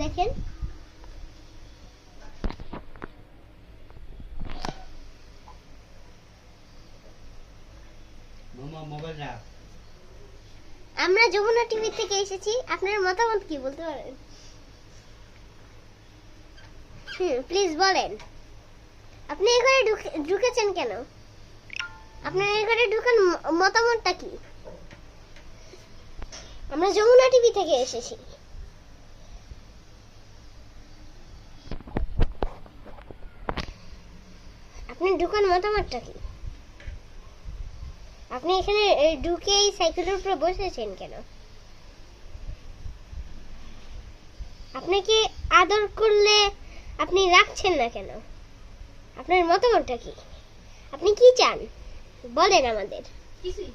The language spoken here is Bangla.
দেখেন আমরা যমুনা টিভি থেকে এসেছি, আপনার মতামত কি বলতে পারেন? প্লিজ বলেন, আপনি এখানে ঢুকেছেন কেন? আপনার এখানে ঢুকার মতামতটা কি? আমরা যমুনা টিভি থেকে এসেছি। আপনি ঢুকার মতামতটা কি? আপনি এখানে ঢুকে এই সাইকেলের উপরে বসেছেন কেন? আপনাকে আদর করলে আপনি রাখছেন না কেন? আপনার মতামতটা কি? আপনি কি চান বলেন আমাদের। কিছুই